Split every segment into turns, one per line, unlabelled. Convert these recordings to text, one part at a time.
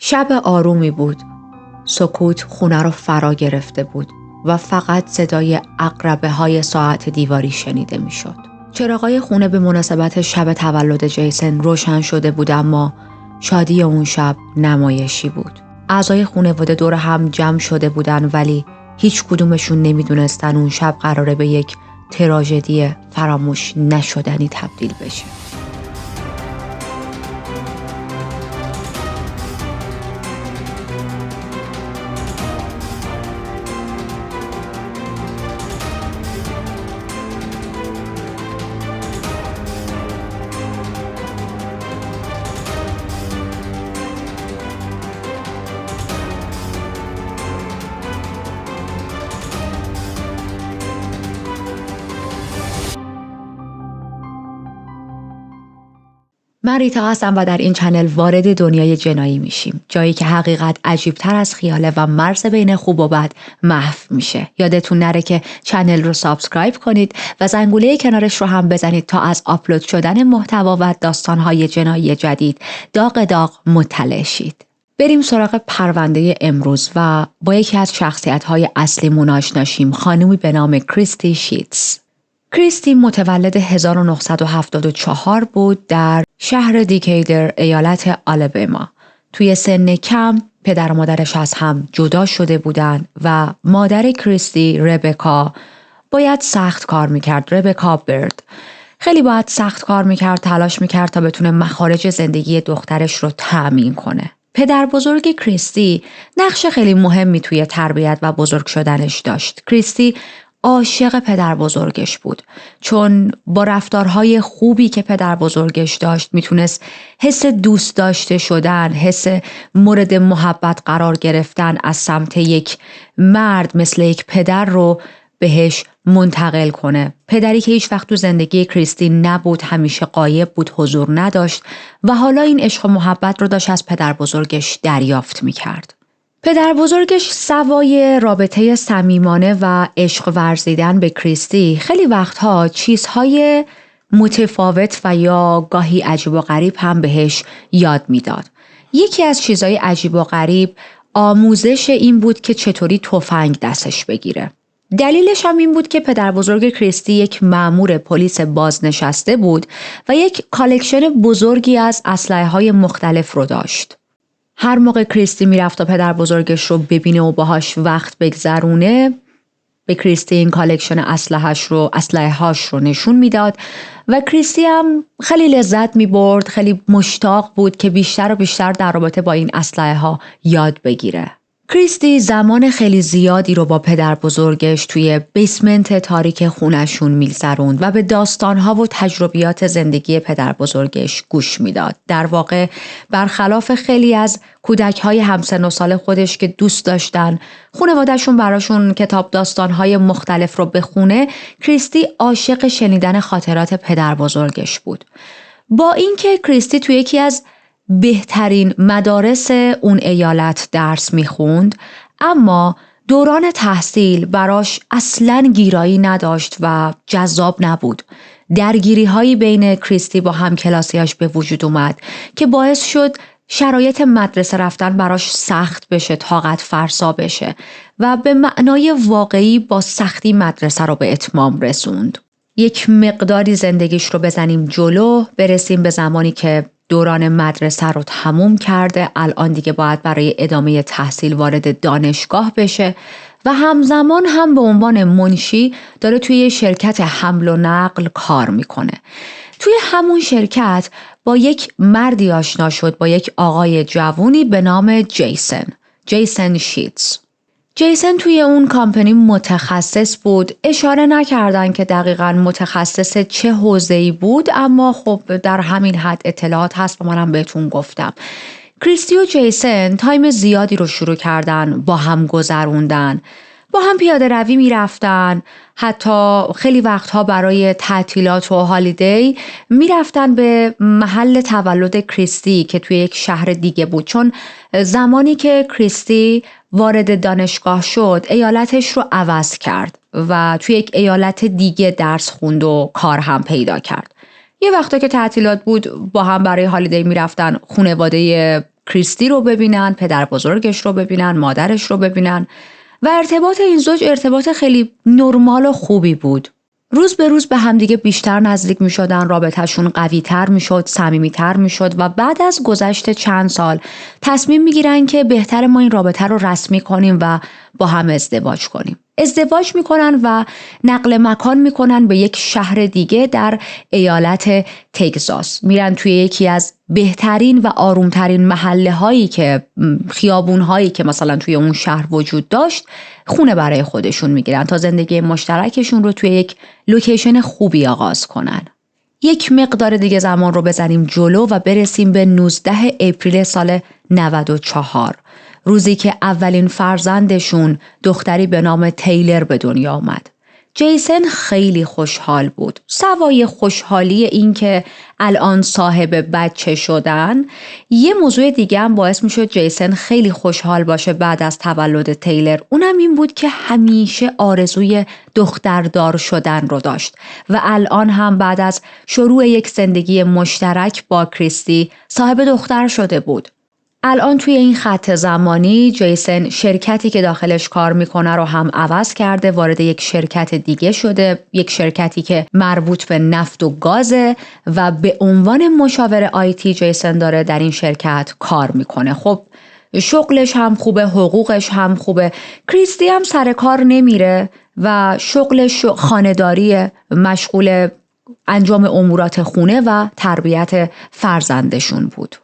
شب آرومی بود. سکوت خونه رو فرا گرفته بود و فقط صدای عقربه‌های ساعت دیواری شنیده میشد. چراغای خونه به مناسبت شب تولد جیسن روشن شده بود، اما شادی اون شب نمایشی بود. اعضای خانواده دور هم جمع شده بودن، ولی هیچ کدومشون نمیدونستن اون شب قراره به یک تراژدی فراموش نشدنی تبدیل بشه. من ریتا هستم و در این چنل وارد دنیای جنایی میشیم، جایی که حقیقت عجیبتر از خیاله و مرز بین خوب و بد محو میشه. یادتون نره که چنل رو سابسکرایب کنید و زنگوله کنارش رو هم بزنید تا از آپلود شدن محتوا و داستانهای جنایی جدید داغ مطلع شید. بریم سراغ پرونده امروز و با یکی از شخصیت‌های اصلیمون آشنا شیم، خانومی به نام کریستی شیتز. کریستی متولد 1974 بود در شهر دیکیدر، ایالت آلاباما. توی سن کم پدر و مادرش از هم جدا شده بودن و مادر کریستی، ربکا، باید سخت کار میکرد. ربکا برد خیلی باید سخت کار میکرد، تلاش میکرد تا بتونه مخارج زندگی دخترش رو تأمین کنه. پدر بزرگ کریستی نقش خیلی مهمی توی تربیت و بزرگ شدنش داشت. کریستی عاشق پدر بزرگش بود، چون با رفتارهای خوبی که پدر بزرگش داشت میتونست حس دوست داشته شدن، حس مورد محبت قرار گرفتن از سمت یک مرد مثل یک پدر رو بهش منتقل کنه. پدری که هیچ وقت تو زندگی کریستی نبود، همیشه غایب بود، حضور نداشت و حالا این عشق و محبت رو داشت از پدر بزرگش دریافت میکرد. پدر بزرگش سوای رابطه صمیمانه و عشق ورزیدن به کریستی خیلی وقتها چیزهای متفاوت و یا گاهی عجیب و غریب هم بهش یاد میداد. یکی از چیزهای عجیب و غریب آموزش این بود که چطوری تفنگ دستش بگیره. دلیلش هم این بود که پدر بزرگ کریستی یک مأمور پلیس بازنشسته بود و یک کالکشن بزرگی از اسلحه‌های مختلف رو داشت. هر موقع کریستی میرفت تا پدر بزرگش رو ببینه و باهاش وقت بگذرونه، به کریستی این کالکشن اسلحه‌هاش رو نشون میداد و کریستی هم خیلی لذت میبرد، خیلی مشتاق بود که بیشتر و بیشتر در رابطه با این اسلحه‌ها یاد بگیره. کریستی زمان خیلی زیادی رو با پدر بزرگش توی بیسمنت تاریک خونشون میگذروند و به داستانها و تجربیات زندگی پدر بزرگش گوش میداد. در واقع برخلاف خیلی از کودک‌های همسن و سال خودش که دوست داشتن خانواده‌شون براشون کتاب داستانهای مختلف رو بخونه، کریستی عاشق شنیدن خاطرات پدر بزرگش بود. با اینکه کریستی توی یکی از بهترین مدارس اون ایالت درس میخوند، اما دوران تحصیل براش اصلاً گیرایی نداشت و جذاب نبود. درگیری هایی بین کریستی با همکلاسیاش به وجود اومد که باعث شد شرایط مدرسه رفتن براش سخت بشه، طاقت فرسا بشه و به معنای واقعی با سختی مدرسه رو به اتمام رسوند. یک مقداری زندگیش رو بزنیم جلو، برسیم به زمانی که دوران مدرسه رو تموم کرده. الان دیگه باید برای ادامه تحصیل وارد دانشگاه بشه و همزمان هم به عنوان منشی داره توی شرکت حمل و نقل کار میکنه. توی همون شرکت با یک مردی آشنا شد، با یک آقای جوونی به نام جیسن شیتز. جیسن توی اون کامپنی متخصص بود. اشاره نکردن که دقیقاً متخصص چه حوزه‌ای بود، اما خب در همین حد اطلاعات هست و منم بهتون گفتم. کریستی و جیسن تایم زیادی رو شروع کردن با هم گذروندن. با هم پیاده روی می رفتن، حتی خیلی وقتها برای تعطیلات و هالیدی می رفتن به محل تولد کریستی که توی یک شهر دیگه بود، چون زمانی که کریستی وارد دانشگاه شد ایالتش رو عوض کرد و توی یک ایالت دیگه درس خوند و کار هم پیدا کرد. یه وقتا که تعطیلات بود با هم برای هالیدی می رفتن خانواده کریستی رو ببینن، پدر بزرگش رو ببینن، مادرش رو ببینن و ارتباط این زوج ارتباط خیلی نرمال و خوبی بود. روز به روز به همدیگه بیشتر نزدیک می شدن، رابطهشون قوی تر می شد، صمیمی تر می شد و بعد از گذشت چند سال تصمیم می گیرن که بهتر ما این رابطه رو رسمی کنیم و با هم ازدواج کنیم. ازدواج می کنن و نقل مکان می کنن به یک شهر دیگه در ایالت تگزاس. میرن توی یکی از بهترین و آرومترین محله هایی که خیابون هایی که مثلا توی اون شهر وجود داشت خونه برای خودشون میگیرن تا زندگی مشترکشون رو توی یک لوکیشن خوبی آغاز کنن. یک مقدار دیگه زمان رو بزنیم جلو و برسیم به 19 اپریل سال 94. روزی که اولین فرزندشون دختری به نام تیلر به دنیا آمد. جیسن خیلی خوشحال بود. سوای خوشحالی این که الان صاحب بچه شدن، یه موضوع دیگه هم باعث می شد جیسن خیلی خوشحال باشه بعد از تولد تیلر. اونم این بود که همیشه آرزوی دختردار شدن رو داشت و الان هم بعد از شروع یک زندگی مشترک با کریستی صاحب دختر شده بود. الان توی این خط زمانی جیسن شرکتی که داخلش کار میکنه رو هم عوض کرده، وارد یک شرکت دیگه شده، یک شرکتی که مربوط به نفت و گازه و به عنوان مشاور آیتی جیسن داره در این شرکت کار میکنه. خب شغلش هم خوبه، حقوقش هم خوبه. کریستی هم سر کار نمیره و شغلش خانه‌داریه، مشغول انجام امورات خونه و تربیت فرزندشون بود.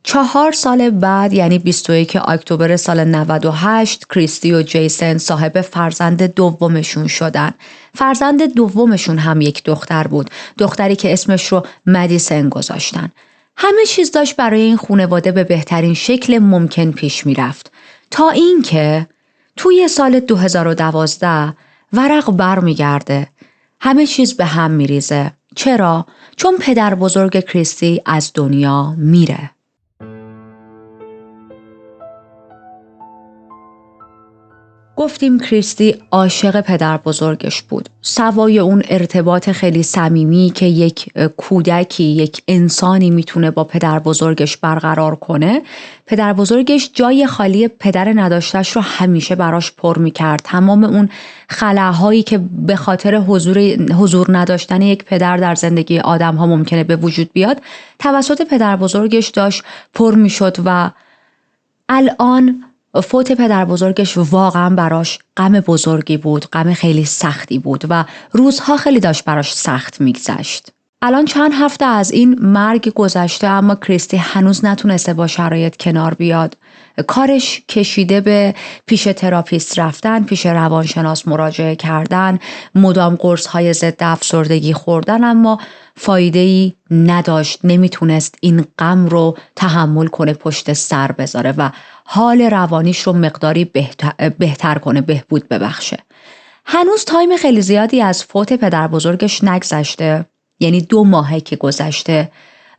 4 سال بعد یعنی 21 اکتبر سال 98 کریستی و جیسن صاحب فرزند دومشون شدن. فرزند دومشون هم یک دختر بود، دختری که اسمش رو مدیسن گذاشتن. همه چیز داشت برای این خانواده به بهترین شکل ممکن پیش می رفت تا اینکه توی سال 2012 ورق برمیگرده، همه چیز به هم میریزه. چرا؟ چون پدر بزرگ کریستی از دنیا میره. گفتیم کریستی عاشق پدر بزرگش بود. سوای اون ارتباط خیلی صمیمی که یک کودکی، یک انسانی میتونه با پدر بزرگش برقرار کنه، پدر بزرگش جای خالی پدر نداشتش رو همیشه براش پر میکرد. تمام اون خلاهایی که به خاطر حضور نداشتن یک پدر در زندگی آدم ها ممکنه به وجود بیاد توسط پدر بزرگش داشت پر میشد و الان فوت پدر بزرگش واقعا براش غم بزرگی بود، غم خیلی سختی بود و روزها خیلی داشت براش سخت میگذشت. الان چند هفته از این مرگ گذشته اما کریستی هنوز نتونسته با شرایط کنار بیاد. کارش کشیده به پیش تراپیست رفتن، پیش روانشناس مراجعه کردن، مدام قرص‌های ضد افسردگی خوردن، اما فایده‌ای نداشت. نمیتونست این غم رو تحمل کنه، پشت سر بذاره و حال روانیش رو مقداری بهتر کنه، بهبود ببخشه. هنوز تایم خیلی زیادی از فوت پدر بزرگش نگذشته، یعنی 2 ماهه که گذشته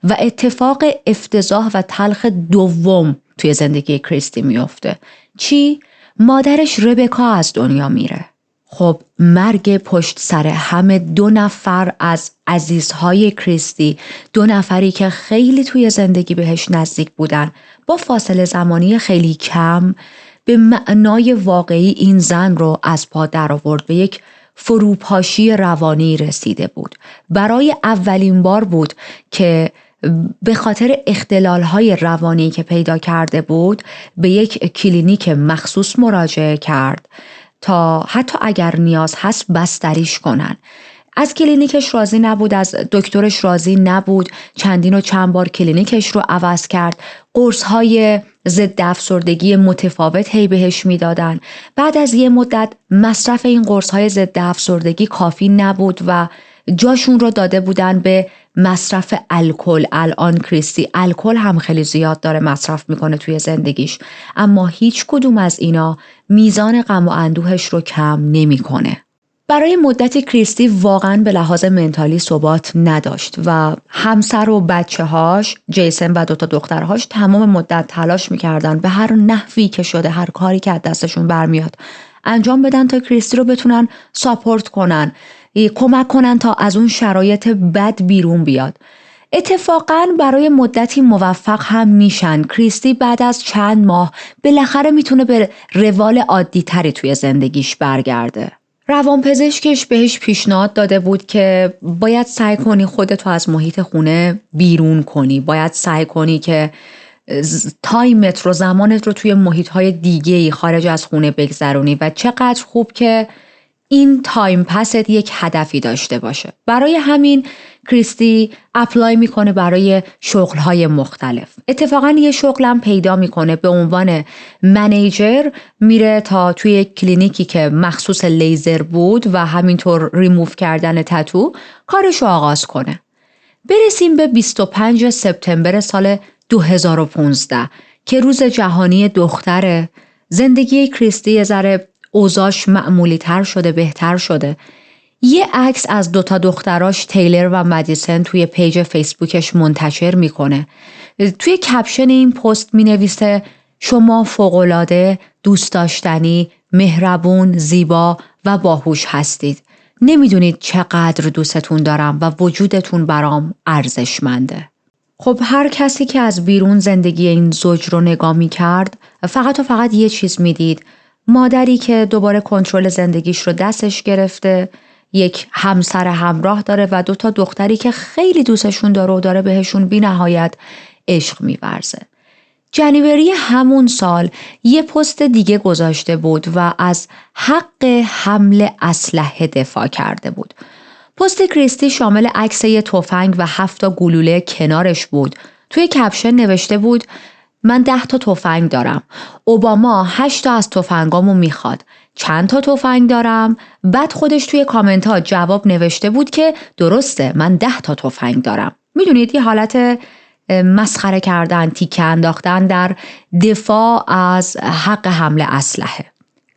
و اتفاق افتضاح و تلخ دوم توی زندگی کریستی میفته. چی؟ مادرش ربکا از دنیا میره. خب مرگ پشت سر همه 2 نفر از عزیزهای کریستی، 2 نفری که خیلی توی زندگی بهش نزدیک بودن، با فاصله زمانی خیلی کم به معنای واقعی این زن رو از پا در آورد، به یک فروپاشی روانی رسیده بود. برای اولین بار بود که به خاطر اختلال‌های روانی که پیدا کرده بود به یک کلینیک مخصوص مراجعه کرد تا حتی اگر نیاز هست بستریش کنن. از کلینیکش راضی نبود، از دکترش راضی نبود، چندین و چند بار کلینیکش رو عوض کرد، قرص‌های ضد افسردگی متفاوت هی بهش میدادن. بعد از یه مدت مصرف این قرص‌های ضد افسردگی کافی نبود و جاشون رو داده بودن به مصرف الکل. الان کریستی الکل هم خیلی زیاد داره مصرف میکنه توی زندگیش، اما هیچ کدوم از اینا میزان غم و اندوهش رو کم نمیکنه. برای مدتی کریستی واقعا به لحاظ منتالی ثبات نداشت و همسر و بچه‌هاش، جیسن و 2 دخترهاش تمام مدت تلاش میکردن به هر نحوی که شده، هر کاری که از دستشون برمیاد انجام بدن تا کریستی رو بتونن ساپورت کنن، کمک کنن تا از اون شرایط بد بیرون بیاد. اتفاقاً برای مدتی موفق هم میشن. کریستی بعد از چند ماه بالاخره میتونه به روال عادی تری توی زندگیش برگرده. روانپزشکش بهش پیشنهاد داده بود که باید سعی کنی خودتو از محیط خونه بیرون کنی. باید سعی کنی که تایمت رو، زمانت رو توی محیط‌های دیگه‌ای خارج از خونه بگذرونی و چقدر خوب که این تایم پست یک هدفی داشته باشه. برای همین کریستی اپلای میکنه برای شغل‌های مختلف. اتفاقا یه شغلم پیدا میکنه به عنوان منیجر. میره تا توی کلینیکی که مخصوص لیزر بود و همینطور ریموو کردن تتو کارشو آغاز کنه. برسیم به 25 سپتامبر سال 2015 که روز جهانی دختره. زندگی کریستی یه ذره اوضاعش معمولی تر شده، بهتر شده. یه عکس از دوتا دختراش تیلر و مدیسن توی پیج فیسبوکش منتشر میکنه. توی کپشن این پست مینویسه شما فوق‌العاده، دوست داشتنی، مهربون، زیبا و باهوش هستید. نمیدونید چقدر دوستتون دارم و وجودتون برام ارزشمنده. خب هر کسی که از بیرون زندگی این زوج رو نگاه میکرد فقط یه چیز میدید. مادری که دوباره کنترل زندگیش رو دستش گرفته، یک همسر همراه داره و دوتا دختری که خیلی دوستشون داره و داره بهشون بی نهایت عشق می‌ورزه. جنوری همون سال یه پست دیگه گذاشته بود و از حق حمل اسلحه دفاع کرده بود. پست کریستی شامل عکس یه تفنگ و 7 گلوله کنارش بود. توی کپشن نوشته بود من 10 تفنگ دارم. اوباما 8 از تفنگامو میخواد. چند تا تفنگ دارم؟ بعد خودش توی کامنت ها جواب نوشته بود که درسته من 10 تفنگ دارم. میدونید یه حالت مسخره کردن، تیکه انداختن در دفاع از حق حمل اسلحه.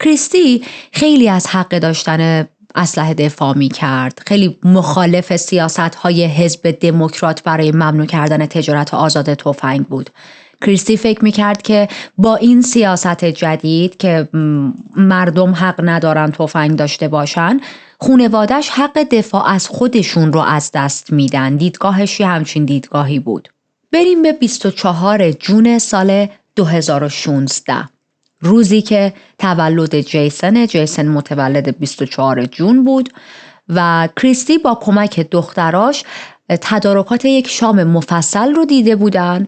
کریستی خیلی از حق داشتن اسلحه دفاع می کرد. خیلی مخالف سیاست‌های حزب دموکرات برای ممنوع کردن تجارت آزاد تفنگ بود. کریستی فکر میکرد که با این سیاست جدید که مردم حق ندارن تفنگ داشته باشن، خانواده‌اش حق دفاع از خودشون رو از دست میدن. دیدگاهش یه همچین دیدگاهی بود. بریم به 24 جون سال 2016. روزی که تولد جیسن متولد 24 جون بود و کریستی با کمک دختراش تدارکات یک شام مفصل رو دیده بودن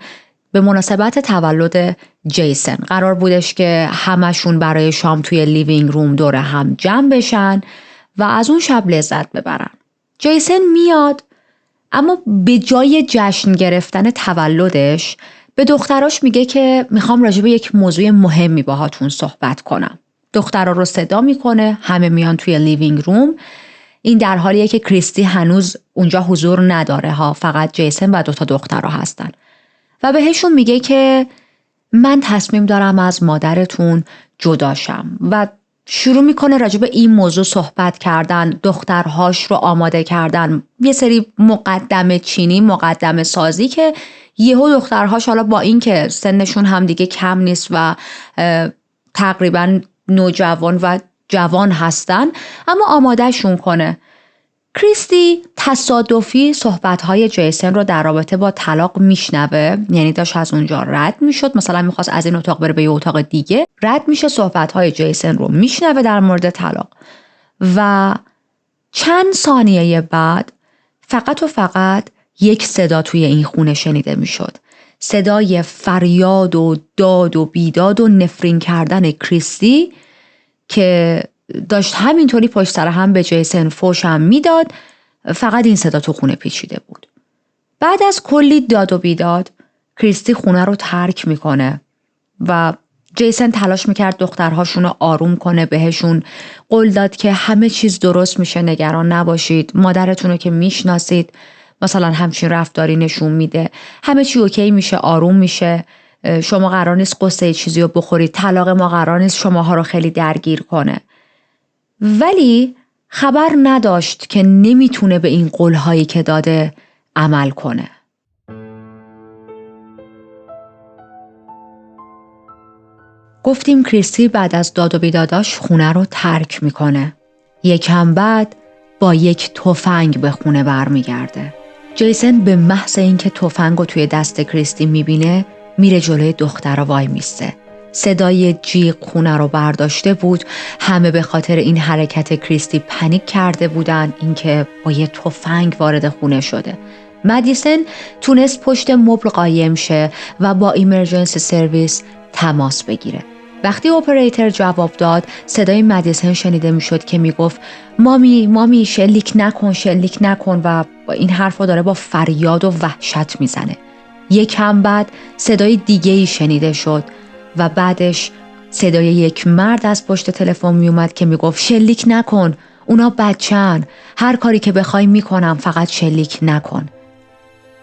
به مناسبت تولد جیسن. قرار بودش که همشون برای شام توی لیوینگ روم دور هم جمع بشن و از اون شب لذت ببرن. جیسن میاد اما به جای جشن گرفتن تولدش به دختراش میگه که میخوام راجع به یک موضوع مهمی باهاتون صحبت کنم. دخترها رو صدا میکنه، همه میان توی لیوینگ روم. این در حالیه که کریستی هنوز اونجا حضور نداره ها، فقط جیسن و 2 دخترها هستن. و بهشون میگه که من تصمیم دارم از مادرتون جداشم و شروع میکنه راجع به این موضوع صحبت کردن، دخترهاش رو آماده کردن، یه سری مقدمه چینی، مقدمه سازی که یهو دخترهاش حالا با این که سنشون هم دیگه کم نیست و تقریبا نوجوان و جوان هستن اما آمادهشون کنه. کریستی تصادفی صحبت‌های جیسن رو در رابطه با طلاق میشنوه، یعنی داشت از اونجا رد میشد، مثلا میخواست از این اتاق بره به یه اتاق دیگه، رد میشه، صحبت‌های جیسن رو میشنوه در مورد طلاق و چند ثانیه بعد فقط یک صدا توی این خونه شنیده میشد. صدای فریاد و داد و بیداد و نفرین کردن کریستی که داشت همینطوری پشت سر هم به جیسن فوش هم میداد. فقط این صدا تو خونه پیچیده بود. بعد از کلی داد و بیداد کریستی خونه رو ترک میکنه و جیسن تلاش میکرد دخترهاشون رو آروم کنه، بهشون قول داد که همه چیز درست میشه، نگران نباشید، مادرتون رو که میشناسید، مثلا همچین رفتاری نشون میده، همه چی اوکی میشه، آروم میشه، شما قرار نیست قصه چیزی رو بخورید، طلاق ما قرار نیست شماها رو خیلی درگیر کنه. ولی خبر نداشت که نمیتونه به این قولهایی که داده عمل کنه. گفتیم کریستی بعد از داد و بیداداش خونه رو ترک میکنه. یکم بعد با یک تفنگ به خونه برمیگرده. جیسن به محض اینکه تفنگو توی دست کریستی میبینه میره جلوی دختر وای میسته. صدای جیغ خونه رو برداشته بود. همه به خاطر این حرکت کریستی پنیک کرده بودن، اینکه با یه تفنگ وارد خونه شده. مدیسن تونست پشت مبل قایم شه و با ایمرجنسی سرویس تماس بگیره. وقتی اپراتور جواب داد، صدای مدیسن شنیده میشد که میگفت مامی شلیک نکن و این حرفو داره با فریاد و وحشت میزنه. یکم بعد صدای دیگه‌ای شنیده شد و بعدش صدای یک مرد از پشت تلفن میومد که میگفت شلیک نکن، اونا بچه‌ن، هر کاری که بخوای میکنم، فقط شلیک نکن.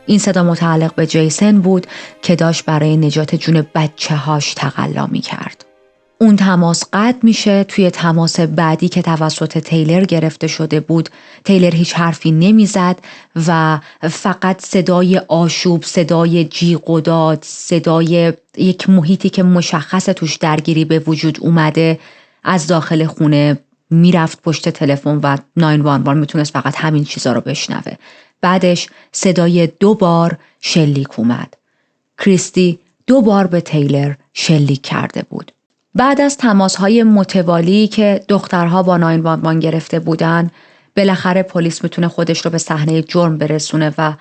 این صدا متعلق به جیسن بود که داشت برای نجات جون بچه‌هاش تقلا میکرد. اون تماس قطع میشه. توی تماس بعدی که توسط تیلر گرفته شده بود، تیلر هیچ حرفی نمیزد و فقط صدای آشوب، صدای جیغ و داد، صدای یک محیطی که مشخص توش درگیری به وجود اومده از داخل خونه میرفت پشت تلفن و 911 میتونست فقط همین چیزا رو بشنوه. بعدش صدای 2 بار شلیک اومد. کریستی 2 بار به تیلر شلیک کرده بود. بعد از تماس‌های متوالی که دخترها با 911 گرفته بودن، بالاخره پلیس میتونه خودش رو به صحنه جرم برسونه و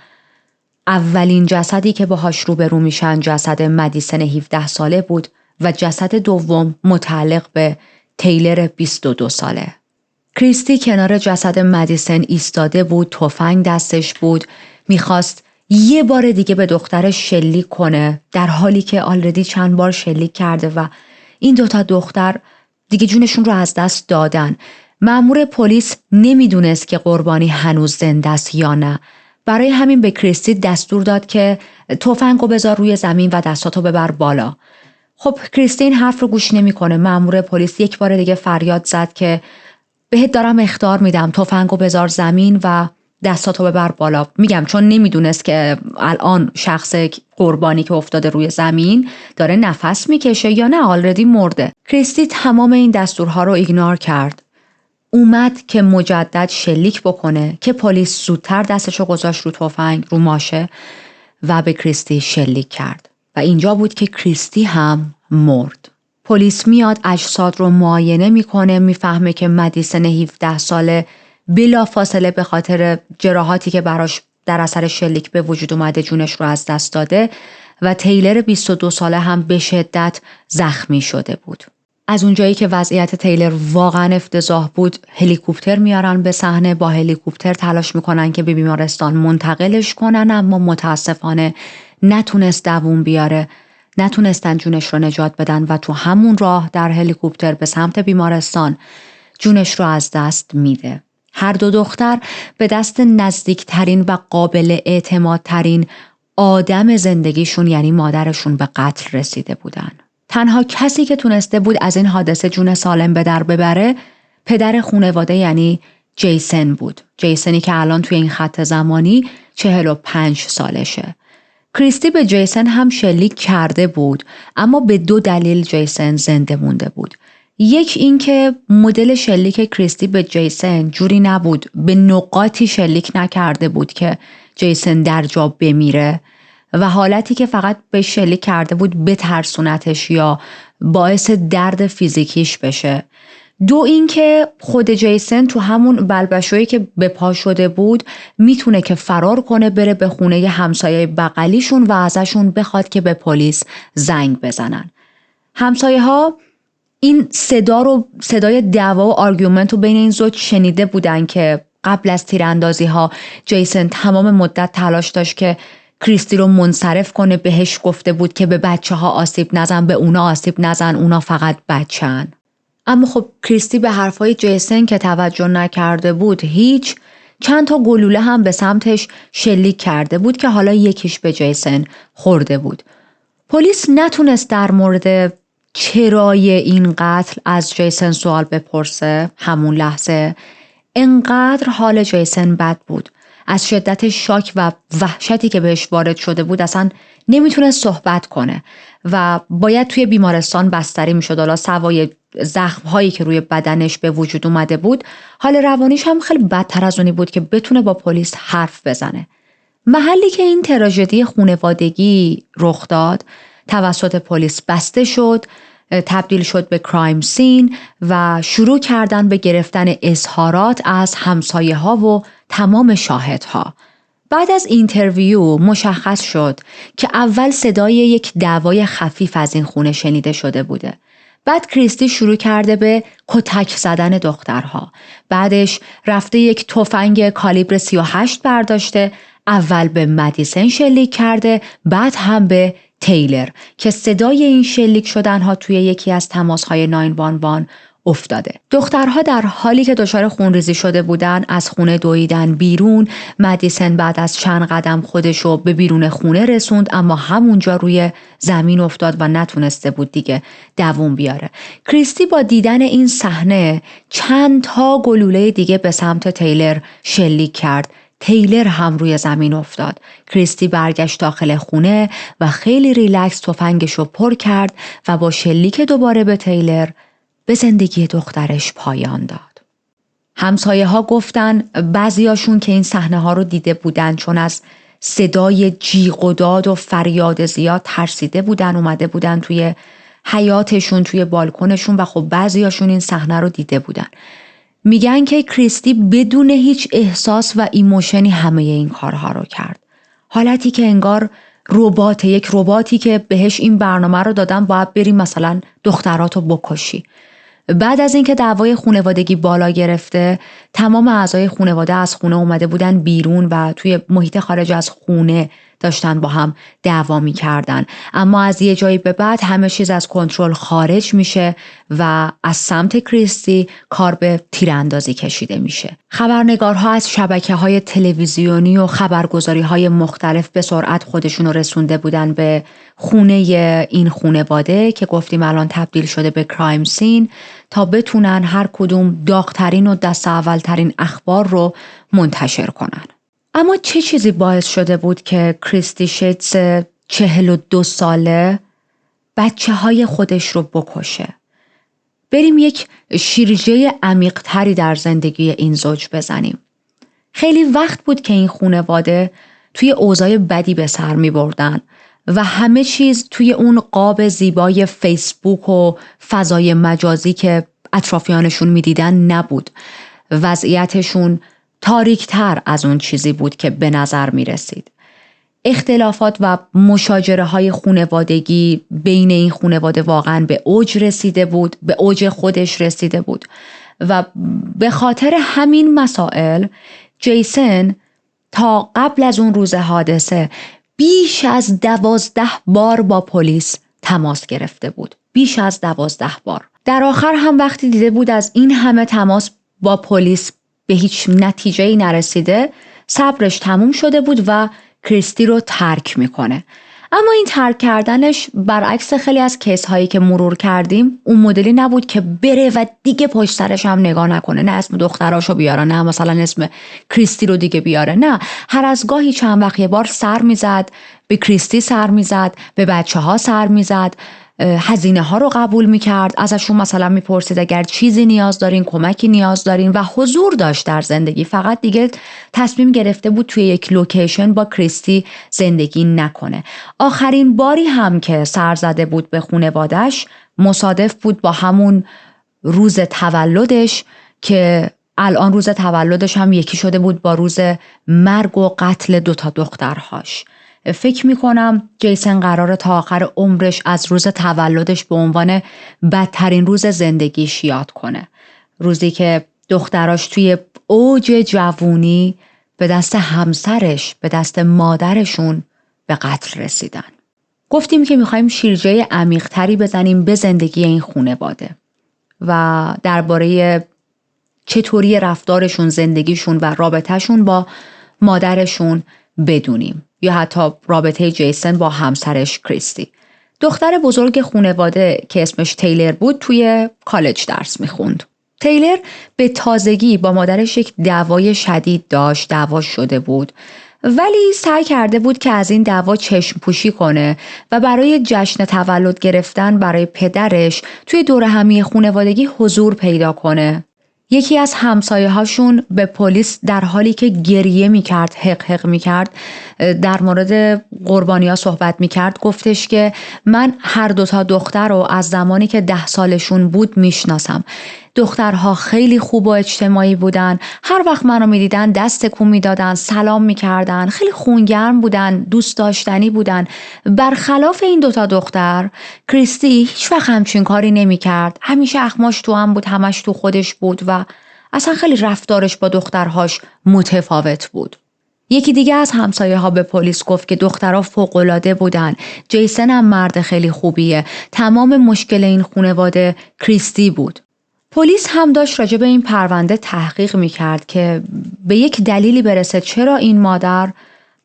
اولین جسدی که باهاش روبرو میشن جسد مدیسن 17 ساله بود و جسد دوم متعلق به تیلر 22 ساله. کریستی کنار جسد مدیسن ایستاده بود، تفنگ دستش بود، میخواست یه بار دیگه به دخترش شلیک کنه، در حالی که آلردی چند بار شلیک کرده و این 2 دختر دیگه جونشون رو از دست دادن. مأمور پلیس نمیدونست که قربانی هنوز زنده است یا نه. برای همین به کریستی دستور داد که تفنگو بذار روی زمین و دستاتو ببر بالا. خب کریستی این حرف رو گوش نمیکنه. مأمور پلیس یک بار دیگه فریاد زد که بهت دارم اخطار میدم، تفنگو بذار زمین و دستاتو ببر بالا. میگم چون نمیدونست که الان شخص قربانی که افتاده روی زمین داره نفس میکشه یا نه آلردی مرده. کریستی تمام این دستورها رو ایگنور کرد. اومد که مجدد شلیک بکنه که پلیس زودتر دستشو گذاشت رو تفنگ، رو ماشه و به کریستی شلیک کرد. و اینجا بود که کریستی هم مرد. پلیس میاد اجساد رو معاینه میکنه، میفهمه که مدیسن 17 ساله بلا فاصله به خاطر جراحاتی که براش در اثر شلیک به وجود اومده جونش رو از دست داده و تیلر 22 ساله هم به شدت زخمی شده بود. از اونجایی که وضعیت تیلر واقعا افتضاح بود، هلیکوپتر میارن به صحنه، با هلیکوپتر تلاش میکنن که به بیمارستان منتقلش کنن، اما متاسفانه نتونست دووم بیاره، نتونستن جونش رو نجات بدن و تو همون راه در هلیکوپتر به سمت بیمارستان جونش رو از دست میده. هر 2 دختر به دست نزدیکترین و قابل اعتمادترین آدم زندگیشون یعنی مادرشون به قتل رسیده بودن. تنها کسی که تونسته بود از این حادثه جون سالم به در ببره پدر خانواده یعنی جیسن بود. جیسنی که الان توی این خط زمانی 45 سالشه. کریستی به جیسن هم شلیک کرده بود، اما به 2 دلیل جیسن زنده مونده بود. یک این که مدل شلیک کریستی به جیسن جوری نبود، به نقاطی شلیک نکرده بود که جیسن در جا بمیره و حالتی که فقط به شلیک کرده بود بترسونتش یا باعث درد فیزیکیش بشه. 2 این که خود جیسن تو همون بلبشویی که به پا شده بود میتونه که فرار کنه، بره به خونه همسایه بغلیشون و ازشون بخواد که به پلیس زنگ بزنن. همسایه ها این صدای دعوا و آرگومنت رو بین این زوج شنیده بودن که قبل از تیراندازی ها جیسن تمام مدت تلاش داشت که کریستی رو منصرف کنه، بهش گفته بود که به بچه ها آسیب نزن، به اونا آسیب نزن، اونا فقط بچه‌ن. اما خب کریستی به حرفای جیسن که توجه نکرده بود، چند تا گلوله هم به سمتش شلیک کرده بود که حالا یکیش به جیسن خورده بود. پلیس نتونست در مورد چرای این قتل از جیسن سوال بپرسه. همون لحظه انقدر حال جیسن بد بود، از شدت شاک و وحشتی که بهش وارد شده بود اصلا نمیتونست صحبت کنه و باید توی بیمارستان بستری میشد. حالا سوای زخم‌هایی که روی بدنش به وجود اومده بود، حال روانیش هم خیلی بدتر از اونی بود که بتونه با پلیس حرف بزنه. محلی که این تراژدی خانوادگی رخ داد توسط پلیس بسته شد، تبدیل شد به کرایم سین و شروع کردن به گرفتن اظهارات از همسایه ها و تمام شاهدها. بعد از اینترویو مشخص شد که اول صدای یک دعوای خفیف از این خونه شنیده شده بوده. بعد کریستی شروع کرده به کتک زدن دخترها. بعدش رفته یک تفنگ کالیبر 38 برداشته، اول به مدیسن شلیک کرده، بعد هم به تیلر که صدای این شلیک شدنها توی یکی از تماسهای 911 افتاده. دخترها در حالی که دچار خونریزی شده بودن از خونه دویدن بیرون. مدیسن بعد از چند قدم خودشو به بیرون خونه رسوند، اما همونجا روی زمین افتاد و نتونسته بود دیگه دووم بیاره. کریستی با دیدن این صحنه چند تا گلوله دیگه به سمت تیلر شلیک کرد. تیلر هم روی زمین افتاد. کریستی برگشت داخل خونه و خیلی ریلکس تفنگشو پر کرد و با شلیک دوباره به تیلر به زندگی دخترش پایان داد. همسایه ها گفتن بعضیاشون که این صحنه ها رو دیده بودن، چون از صدای جیغ و داد و فریاد زیاد ترسیده بودن، اومده بودن توی حیاتشون، توی بالکنشون و خب بعضیاشون این صحنه رو دیده بودن. میگن که کریستی بدون هیچ احساس و ایموشنی همه این کارها رو کرد. حالتی که انگار یک رباتی که بهش این برنامه رو دادن باید بری مثلا دختراتو بکشی. بعد از اینکه دعوای خانوادگی بالا گرفته، تمام اعضای خانواده از خونه اومده بودن بیرون و توی محیط خارج از خونه داشتن با هم دعوا می‌کردن. اما از یه جایی به بعد همه چیز از کنترل خارج میشه و از سمت کریستی کار به تیراندازی کشیده میشه. خبرنگارها از شبکه‌های تلویزیونی و خبرگزاری‌های مختلف به سرعت خودشون رو رسونده بودن به خونه این خانواده که گفتیم الان تبدیل شده به کرایم سین، تا بتونن هر کدوم داغ‌ترین و دست اولترین اخبار رو منتشر کنن. اما چه چیزی باعث شده بود که کریستی شیتز 42 ساله بچه های خودش رو بکشه؟ بریم یک شیرجه عمیق‌تری در زندگی این زوج بزنیم. خیلی وقت بود که این خانواده توی اوضاع بدی به سر می بردن و همه چیز توی اون قاب زیبای فیسبوک و فضای مجازی که اطرافیانشون می دیدن نبود. وضعیتشون تاریک‌تر از اون چیزی بود که به نظر می رسید. اختلافات و مشاجره های خانوادگی بین این خانواده واقعا به اوج رسیده بود، به اوج خودش رسیده بود و به خاطر همین مسائل جیسن تا قبل از اون روز حادثه بیش از 12 بار با پلیس تماس گرفته بود. بیش از 12 بار. در آخر هم وقتی دیده بود از این همه تماس با پلیس به هیچ نتیجه‌ای نرسیده، صبرش تموم شده بود و کریستی رو ترک میکنه. اما این ترک کردنش برعکس خیلی از کیس هایی که مرور کردیم اون مدلی نبود که بره و دیگه پشت سرش هم نگاه نکنه، نه اسم دختراشو بیاره، نه مثلا اسم کریستی رو دیگه بیاره، نه، هر از گاهی چند وقت یه بار سر میزد، به کریستی سر میزد، به بچه ها سر میزد، هزینه ها رو قبول میکرد، ازشون مثلا میپرسید اگر چیزی نیاز دارین، کمکی نیاز دارین و حضور داشت در زندگی. فقط دیگه تصمیم گرفته بود توی یک لوکیشن با کریستی زندگی نکنه. آخرین باری هم که سر زده بود به خانواده‌اش مصادف بود با همون روز تولدش که الان روز تولدش هم یکی شده بود با روز مرگ و قتل 2 دخترهاش. فکر میکنم جیسن قراره تا آخر عمرش از روز تولدش به عنوان بدترین روز زندگیش یاد کنه. روزی که دختراش توی اوج جوونی به دست همسرش، به دست مادرشون به قتل رسیدن. گفتیم که میخوایم شیرجه عمیق‌تری بزنیم به زندگی این خانواده و درباره چطوری رفتارشون، زندگیشون و رابطهشون با مادرشون بدونیم، یا حتی رابطه جیسن با همسرش کریستی. دختر بزرگ خانواده که اسمش تیلر بود توی کالج درس میخوند. تیلر به تازگی با مادرش یک دعوای شدید داشت، دعوا شده بود، ولی سعی کرده بود که از این دعوا چشم پوشی کنه و برای جشن تولد گرفتن برای پدرش توی دوره همی خانوادگی حضور پیدا کنه. یکی از همسایه‌هاشون به پلیس در حالی که گریه می‌کرد، حق می‌کرد، در مورد قربانی‌ها صحبت می‌کرد، گفتش که من هر دوتا دختر رو از زمانی که 10 سالشون بود میشناسم. دخترها خیلی خوب و اجتماعی بودن. هر وقت منو میدیدن دست تکون میدادن، سلام میکردن، خیلی خونگرم بودن، دوست داشتنی بودن. برخلاف این دوتا دختر، کریستی هیچ وقت همچین کاری نمیکرد. همیشه اخماش تو هم بود، همش تو خودش بود و اصلا خیلی رفتارش با دخترهاش متفاوت بود. یکی دیگه از همسایه ها به پلیس گفت که دخترها فوق‌العاده بودن. جیسن هم مرد خیلی خوبیه. تمام مشکل این خانواده کریستی بود. پلیس هم داشت راجع به این پرونده تحقیق میکرد که به یک دلیلی برسه چرا این مادر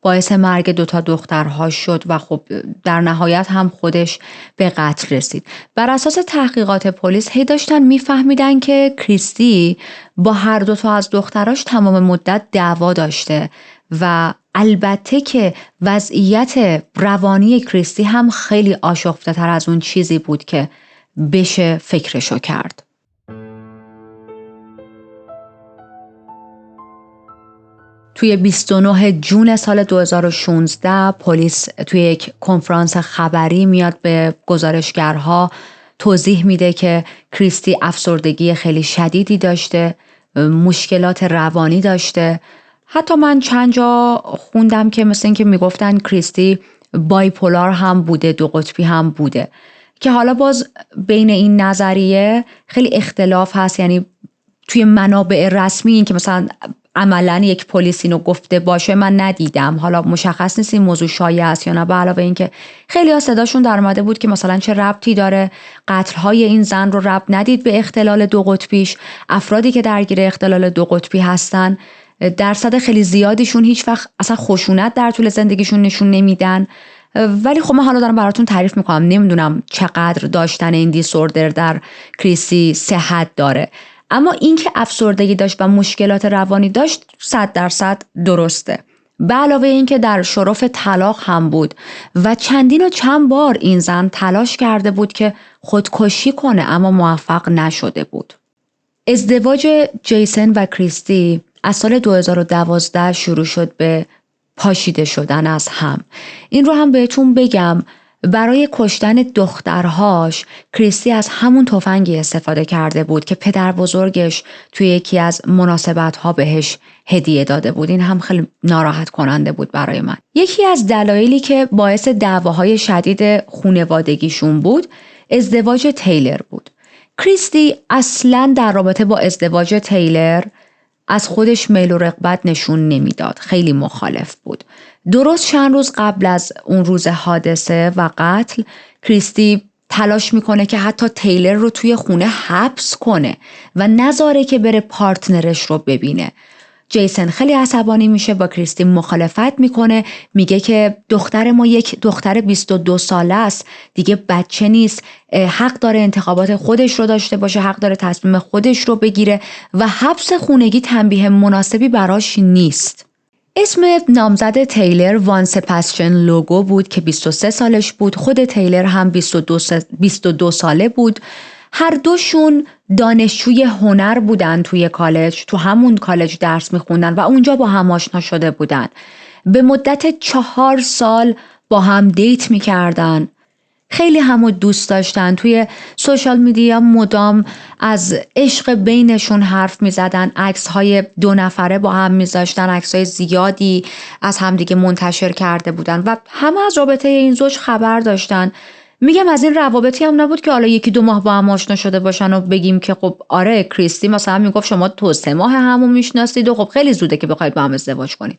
باعث مرگ دوتا دخترها شد و خب در نهایت هم خودش به قتل رسید. بر اساس تحقیقات پلیس هی داشتن میفهمیدن که کریستی با هر دوتا از دختراش تمام مدت دعوا داشته و البته که وضعیت روانی کریستی هم خیلی آشفته تر از اون چیزی بود که بشه فکرشو کرد. توی 29 جون سال 2016 پلیس توی یک کنفرانس خبری میاد به گزارشگرها توضیح میده که کریستی افسردگی خیلی شدیدی داشته، مشکلات روانی داشته. حتی من چند جا خوندم که مثل این که میگفتن کریستی بایپولار هم بوده، دو قطبی هم بوده، که حالا باز بین این نظریه خیلی اختلاف هست. یعنی توی منابع رسمی این که مثلا عملاً یک پلیس اینو گفته باشه من ندیدم. حالا مشخص نیست این موضوع شایع است یا نه، به علاوه این که خیلی ها صداشون در اومده بود که مثلا چه ربطی داره، قتل‌های این زن رو ربط ندید به اختلال دو قطبیش. افرادی که درگیر اختلال دو قطبی هستن درصد خیلی زیادیشون هیچ وقت اصلا خشونت در طول زندگیشون نشون نمیدن. ولی خب من حالا دارم براتون تعریف میکنم، نمیدونم چقدر داشتن این دیسوردر در کریستی صحت داره. اما اینکه افسردگی داشت و مشکلات روانی داشت 100% درسته. به علاوه اینکه در شرف طلاق هم بود و چندین و چند بار این زن تلاش کرده بود که خودکشی کنه اما موفق نشده بود. ازدواج جیسن و کریستی از سال 2012 شروع شد به پاشیده شدن از هم. این رو هم بهتون بگم، برای کشتن دخترهاش کریستی از همون تفنگی استفاده کرده بود که پدر بزرگش توی یکی از مناسبت‌ها بهش هدیه داده بود. این هم خیلی ناراحت کننده بود برای من. یکی از دلایلی که باعث دعواهای شدید خانوادگیشون بود ازدواج تیلر بود. کریستی اصلاً در رابطه با ازدواج تیلر از خودش میل و رغبت نشون نمیداد. خیلی مخالف بود. درست چند روز قبل از اون روز حادثه و قتل کریستی تلاش میکنه که حتی تیلر رو توی خونه حبس کنه و نذاره که بره پارتنرش رو ببینه. جیسن خیلی عصبانی میشه، با کریستی مخالفت میکنه، میگه که دختر ما یک دختر 22 ساله است، دیگه بچه نیست، حق داره انتخابات خودش رو داشته باشه، حق داره تصمیم خودش رو بگیره و حبس خونگی تنبیه مناسبی براش نیست. اسم نامزد تیلر وان سپاسچن لوگو بود که 23 سالش بود. خود تیلر هم 22 ساله بود. هر دوشون دانشجوی هنر بودن توی کالج، تو همون کالج درس میخوندن و اونجا با هم آشنا شده بودن. به مدت 4 سال با هم دیت میکردن. خیلی همو دوست داشتن. توی سوشال میدیا مدام از عشق بینشون حرف میزدن. عکس‌های 2 نفره با هم میذاشتن. عکس‌های زیادی از همدیگه منتشر کرده بودن و همه از رابطه این زوج خبر داشتن. میگم از این روابطی هم نبود که حالا 1-2 ماه با هم آشنا شده باشن و بگیم که خب آره کریستی مثلا میگفت شما تو 3 ماه همو میشناسید و خب خیلی زوده که بخواید با هم ازدواج کنید.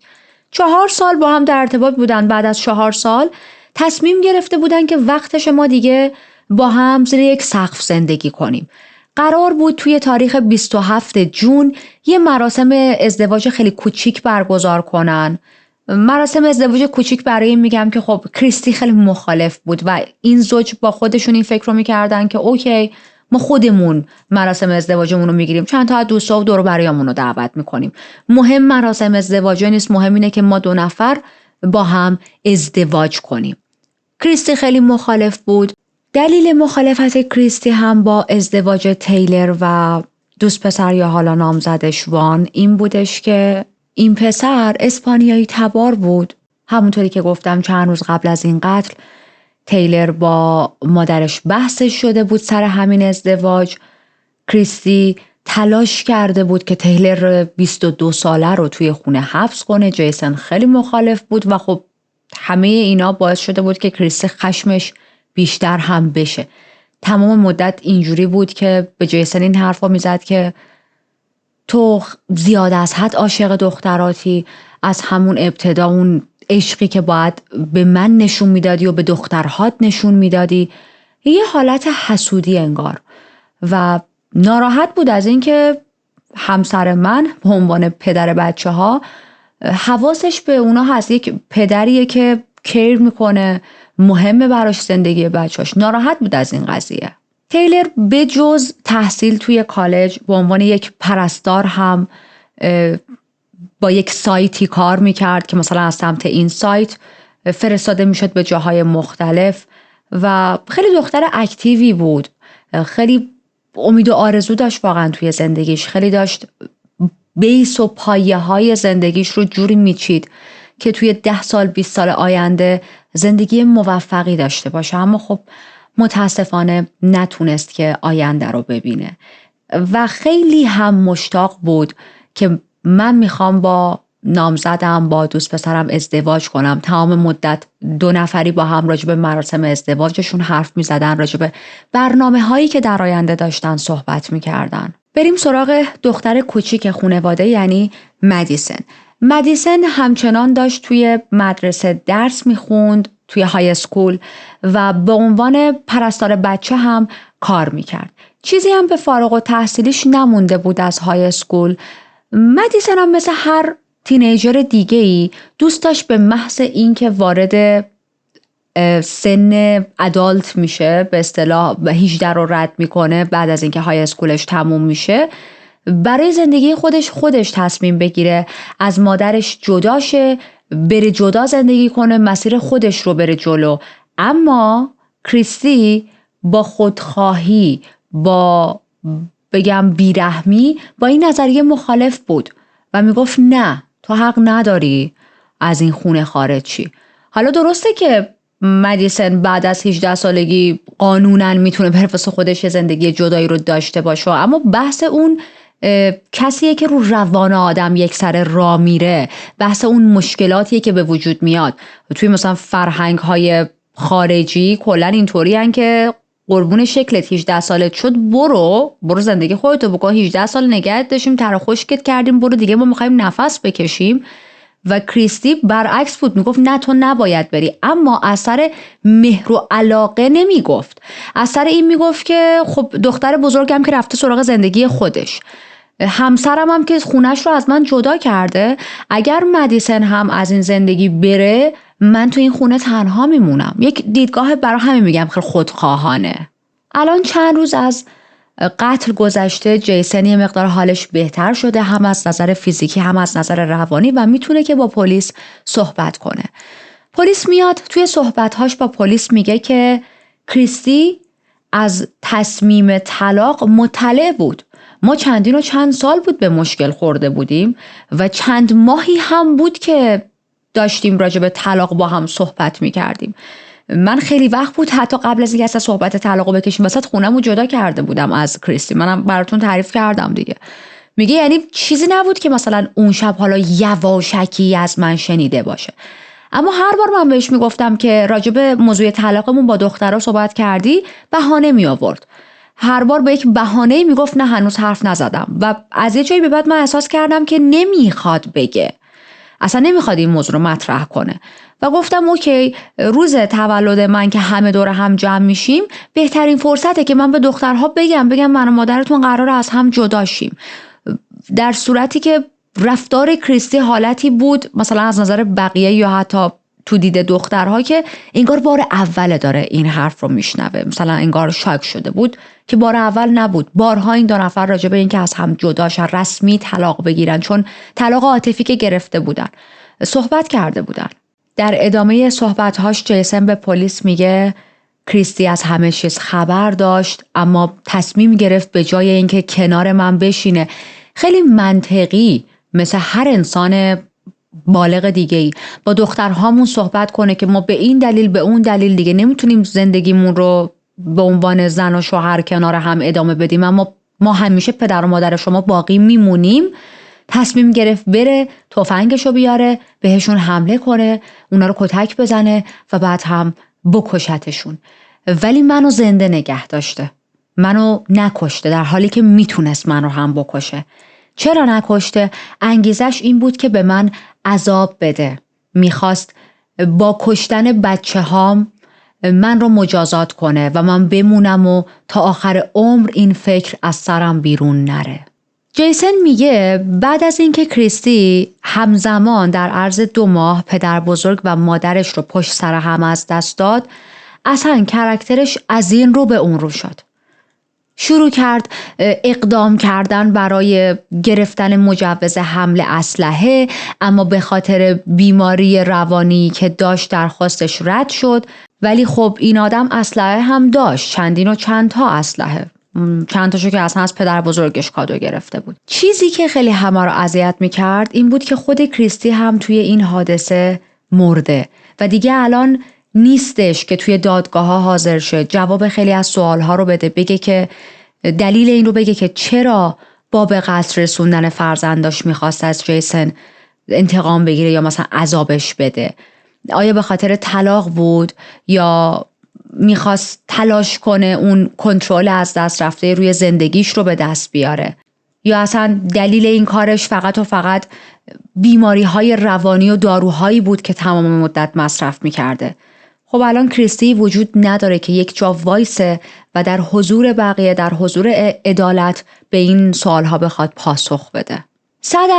4 سال با هم در ارتباط بودن. بعد از 4 سال تصمیم گرفته بودن که وقتش ما دیگه با هم زیر یک سقف زندگی کنیم. قرار بود توی تاریخ 27 جون یه مراسم ازدواج خیلی کوچیک برگزار کنن. مراسم ازدواج کوچیک برای این میگم که خب کریستی خیلی مخالف بود و این زوج با خودشون این فکر رو میکردن که اوکی ما خودمون مراسم ازدواجمون رو میگیریم، چند تا از دوستا و دور و بریامون رو دعوت میکنیم. مهم مراسم ازدواج نیست، مهم اینه که ما 2 نفر با هم ازدواج کنیم. کریستی خیلی مخالف بود. دلیل مخالفت کریستی هم با ازدواج تیلر و دوست پسر یا حالا نامزدش وان این بودش که این پسر اسپانیایی تبار بود. همونطوری که گفتم چند روز قبل از این قتل تیلر با مادرش بحثش شده بود سر همین ازدواج. کریستی تلاش کرده بود که تیلر 22 ساله رو توی خونه حبس کنه. جیسن خیلی مخالف بود و خب همه اینا باعث شده بود که کریستی خشمش بیشتر هم بشه. تمام مدت اینجوری بود که به جیسن این حرفا میزد که تو زیاد از حد عاشق دختراتی، از همون ابتدا اون عشقی که باید به من نشون میدادی و به دخترهات نشون میدادی. یه حالت حسودی انگار و ناراحت بود از اینکه همسر من به عنوان پدر بچه ها حواسش به اونا هست، یک پدریه که کیر میکنه، مهمه براش زندگی بچه‌هاش. ناراحت بود از این قضیه. تیلر به جز تحصیل توی کالج به عنوان یک پرستار هم با یک سایتی کار میکرد که مثلا از سمت این سایت فرستاده میشد به جاهای مختلف و خیلی دختر اکتیوی بود. خیلی امید و آرزو داشت واقعا توی زندگیش. خیلی داشت بیس و پایه های زندگیش رو جوری میچید که توی 10 سال 20 سال آینده زندگی موفقی داشته باشه. اما خب متاسفانه نتونست که آینده رو ببینه و خیلی هم مشتاق بود که من میخوام با نامزدم، با دوست پسرم ازدواج کنم. تمام مدت 2 نفری با هم راجع به مراسم ازدواجشون حرف میزدن، راجع به برنامه هایی که در آینده داشتن صحبت میکردن. بریم سراغ دختر کوچیک خانواده، یعنی مدیسن همچنان داشت توی مدرسه درس میخوند، توی های اسکول، و به عنوان پرستار بچه هم کار میکرد. چیزی هم به فارغ التحصیلیش نمونده بود از های اسکول. مدیسن هم مثل هر تینیجر دیگه‌ای دوست داشت به محض اینکه وارد سن ادالت میشه، به اصطلاح 18 رو رد میکنه، بعد از اینکه های اسکولش تموم میشه، برای زندگی خودش تصمیم بگیره از مادرش جدا شه، بره جدا زندگی کنه، مسیر خودش رو بره جلو. اما کریستی با خودخواهی، با بگم بیرحمی، با این نظریه مخالف بود و میگفت نه، تو حق نداری از این خونه خارج شی. حالا درسته که مدیسن بعد از 18 سالگی قانوناً میتونه بر واسه خودش زندگی جدایی رو داشته باشه، اما بحث اون کسیه که رو روان آدم یک سر راه میره، بحث اون مشکلاتیه که به وجود میاد. توی مثلا فرهنگ های خارجی کلا اینطوری هن که قربون شکلت 18 سالت شد، برو زندگی خودتو بکن. 18 سال نگهت داشتیم، تر خشکت کردیم، برو دیگه، ما میخوایم نفس بکشیم. و کریستی برعکس بود، میگفت نه تو نباید بری، اما از سر مهر و علاقه نمیگفت. از سر این میگفت که خب دختر بزرگم که رفته سراغ زندگی خودش، همسرم هم که خونش رو از من جدا کرده، اگر مدیسن هم از این زندگی بره من تو این خونه تنها میمونم. یک دیدگاه برای همین میگم خیلی خودخواهانه. الان چند روز از قتل گذشته، جیسن یه مقدار حالش بهتر شده، هم از نظر فیزیکی هم از نظر روانی، و میتونه که با پلیس صحبت کنه. پلیس میاد، توی صحبت‌هاش با پلیس میگه که کریستی از تصمیم طلاق مطلع بود. ما چندین و چند سال بود به مشکل خورده بودیم و چند ماهی هم بود که داشتیم راجع به طلاق با هم صحبت میکردیم. من خیلی وقت بود حتی قبل از اینکه اصلا صحبت طلاقو بکشیم وسط خونمو جدا کرده بودم از کریستی. منم براتون تعریف کردم دیگه. میگه یعنی چیزی نبود که مثلا اون شب حالا یواشکی از من شنیده باشه. اما هر بار من بهش میگفتم که راجع به موضوع طلاقمون با دخترها صحبت کردی، بهانه می آورد. هر بار به یک بهانه میگفت نه هنوز حرف نزدم، و از یه جایی به بعد من احساس کردم که نمیخواد بگه، اصلا نمیخواد این موضوع رو مطرح کنه. و گفتم اوکی، روز تولد من که همه دور هم جمع میشیم بهترین فرصته که من به دخترها بگم من و مادرتون قراره از هم جدا شیم. در صورتی که رفتار کریستی حالتی بود مثلا از نظر بقیه یا حتی تو دید دخترها که انگار بار اول داره این حرف رو میشنوه، مثلا انگار شاک شده بود که بار اول نبود. بارها این 2 نفر راجع به این که از هم جدا شن، رسمی طلاق بگیرن، چون طلاق عاطفی که گرفته بودن، صحبت کرده بودن. در ادامه صحبت‌هاش جیسن به پلیس میگه کریستی از همه چیز خبر داشت اما تصمیم گرفت به جای اینکه کنار من بشینه خیلی منطقی مثل هر انسان بالغ دیگه‌ای با دخترهامون صحبت کنه که ما به این دلیل به اون دلیل دیگه نمیتونیم زندگیمون رو به عنوان زن و شوهر کنار هم ادامه بدیم اما ما همیشه پدر و مادر شما باقی میمونیم، تصمیم گرفت بره تفنگشو بیاره بهشون حمله کنه، اونا رو کتک بزنه و بعد هم بکشتشون. ولی منو زنده نگه داشته، منو نکشته در حالی که میتونست من رو هم بکشه. چرا نکشته؟ انگیزش این بود که به من عذاب بده. میخواست با کشتن بچه هام من رو مجازات کنه و من بمونم و تا آخر عمر این فکر از سرم بیرون نره. جیسن میگه بعد از اینکه کریستی همزمان در عرض 2 ماه پدر بزرگ و مادرش رو پشت سر هم از دست داد، اصلا کرکترش از این رو به اون رو شد. شروع کرد اقدام کردن برای گرفتن مجوز حمل اسلحه، اما به خاطر بیماری روانی که داشت درخواستش رد شد. ولی خب این آدم اسلحه هم داشت، چندین و چند تا اسلحه، چند تاشو که اصلا از پدر بزرگش کادو گرفته بود. چیزی که خیلی همه رو اذیت میکرد این بود که خود کریستی هم توی این حادثه مرده و دیگه الان نیستش که توی دادگاه ها حاضر شه جواب خیلی از سوال ها رو بده، بگه که دلیل این رو بگه که چرا با به قتل رسوندن فرزنداش میخواست از جیسن انتقام بگیره یا مثلا عذابش بده. آیا به خاطر طلاق بود یا میخواست تلاش کنه اون کنترل از دست رفته روی زندگیش رو به دست بیاره، یا اصلا دلیل این کارش فقط و فقط بیماری های روانی و داروهایی بود که تمام مدت مصرف میکرده. خب الان کریستی وجود نداره که یک جا وایسه و در حضور بقیه، در حضور عدالت به این سوالها بخواد پاسخ بده.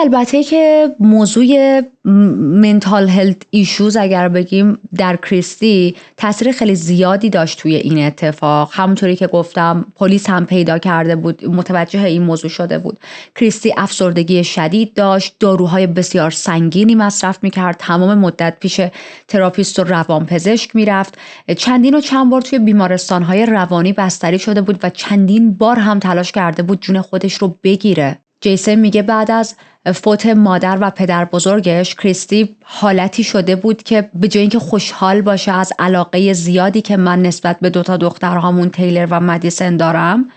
البته که موضوع منتال هلت ایشوز اگر بگیم در کریستی تاثیر خیلی زیادی داشت توی این اتفاق. همونطوری که گفتم پلیس هم پیدا کرده بود، متوجه این موضوع شده بود. کریستی افسردگی شدید داشت، داروهای بسیار سنگینی مصرف میکرد، تمام مدت پیش تراپیست و روانپزشک میرفت، چندین و چند بار توی بیمارستانهای روانی بستری شده بود و چندین بار هم تلاش کرده بود جون خودش رو بگیره. جیسن میگه بعد از فوت مادر و پدر بزرگش کریستی حالتی شده بود که به جای اینکه خوشحال باشه از علاقه زیادی که من نسبت به 2 دخترهامون تیلر و مدیسن دارم،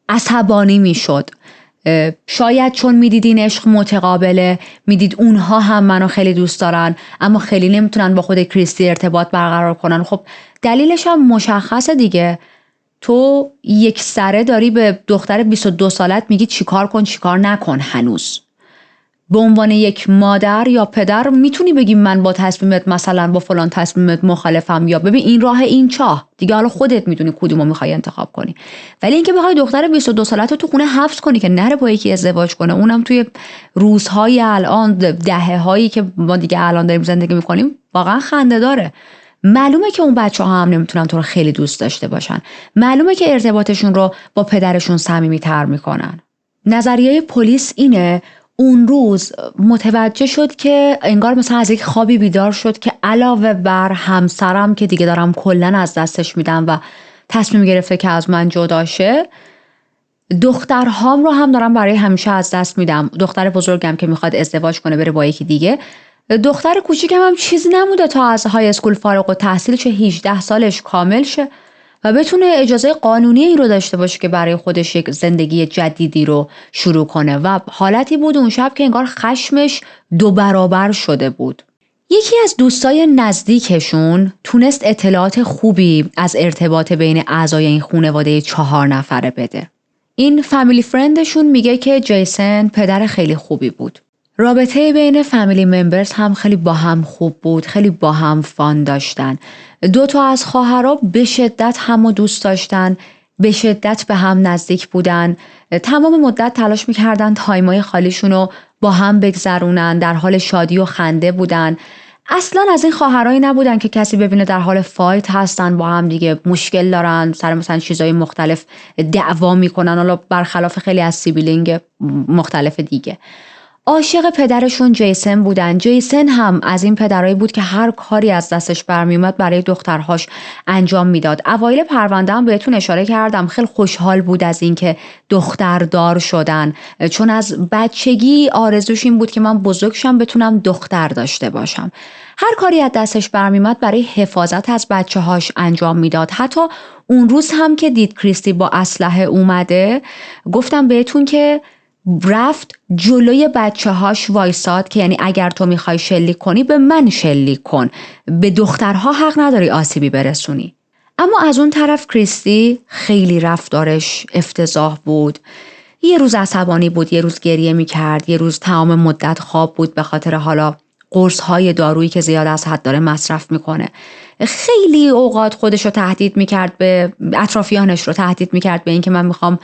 عصبانی میشد. شاید چون میدید این عشق متقابله، میدید اونها هم منو خیلی دوست دارن اما خیلی نمیتونن با خود کریستی ارتباط برقرار کنن. خب دلیلش هم مشخصه دیگه، تو یک سره داری به دختر 22 سالت میگی چیکار کن چیکار نکن. هنوز به عنوان یک مادر یا پدر میتونی بگی من با تصمیمت مثلا با فلان تصمیمت مخالفم یا ببین این راه این چاه دیگه، حالا خودت میدونی کدومو میخوای انتخاب کنی. ولی اینکه بخوای دختر 22 سالت رو تو خونه حبس کنی که نره با یکی ازدواج کنه، اونم توی روزهای الان، دهه‌هایی که ما دیگه الان داریم زندگی میکنیم، واقعا خنده داره. معلومه که اون بچه‌ها هم نمیتونن تو رو خیلی دوست داشته باشن، معلومه که ارتباطشون رو با پدرشون صمیمی‌تر میکنن. نظریه پلیس اینه اون روز متوجه شد که انگار مثلا از یک خوابی بیدار شد که علاوه بر همسرم که دیگه دارم کلن از دستش میدم و تصمیم گرفته که از من جدا شه، دخترهام رو هم دارم برای همیشه از دست میدم. دختر بزرگم که میخواد ازدواج کنه بره با یکی دیگه، دختر کوچیکم هم چیزی نموده تا از های اسکول فارغ التحصیل شه، 18 سالش کامل شه و بتونه اجازه قانونی این رو داشته باشه که برای خودش یک زندگی جدیدی رو شروع کنه. و حالتی بود اون شب که انگار خشمش 2 برابر شده بود. یکی از دوستای نزدیکشون تونست اطلاعات خوبی از ارتباط بین اعضای این خانواده 4 نفره بده. این فامیلی فرندشون میگه که جیسن پدر خیلی خوبی بود. رابطه بین فامیلی ممبرز هم خیلی با هم خوب بود، خیلی با هم فان داشتن. 2 از خواهرها به شدت همو دوست داشتن، به شدت به هم نزدیک بودن. تمام مدت تلاش میکردن تایمای خالیشون رو با هم بگذرونن، در حال شادی و خنده بودن. اصلا از این خواهرایی نبودن که کسی ببینه در حال فایت هستن، با هم دیگه مشکل دارن، سر مثلا چیزای مختلف دعوا میکنن، حالا برخلاف خیلی از سیبیلینگ مختلف دیگه. عاشق پدرشون جیسن بودن. جیسن هم از این پدرایی بود که هر کاری از دستش برمیومد برای دخترهاش انجام میداد. اوایل پرونده هم بهتون اشاره کردم خیلی خوشحال بود از اینکه دختردار شدن، چون از بچگی آرزوش این بود که من بزرگ شم بتونم دختر داشته باشم. هر کاری از دستش برمیومد برای حفاظت از بچه‌هاش انجام میداد. حتی اون روز هم که دید کریستی با اسلحه اومده، گفتم بهتون که رفت جلوی بچه‌هاش وایساد که یعنی اگر تو میخوای شلیک کنی به من شلیک کن، به دخترها حق نداری آسیبی برسونی. اما از اون طرف کریستی خیلی رفتارش افتضاح بود. یه روز عصبانی بود، یه روز گریه میکرد، یه روز تمام مدت خواب بود به خاطر حالا قرص‌های دارویی که زیاد از حد داره مصرف میکنه. خیلی اوقات خودش رو تهدید میکرد، به اطرافیانش رو تهدید میکرد به این که من میخوام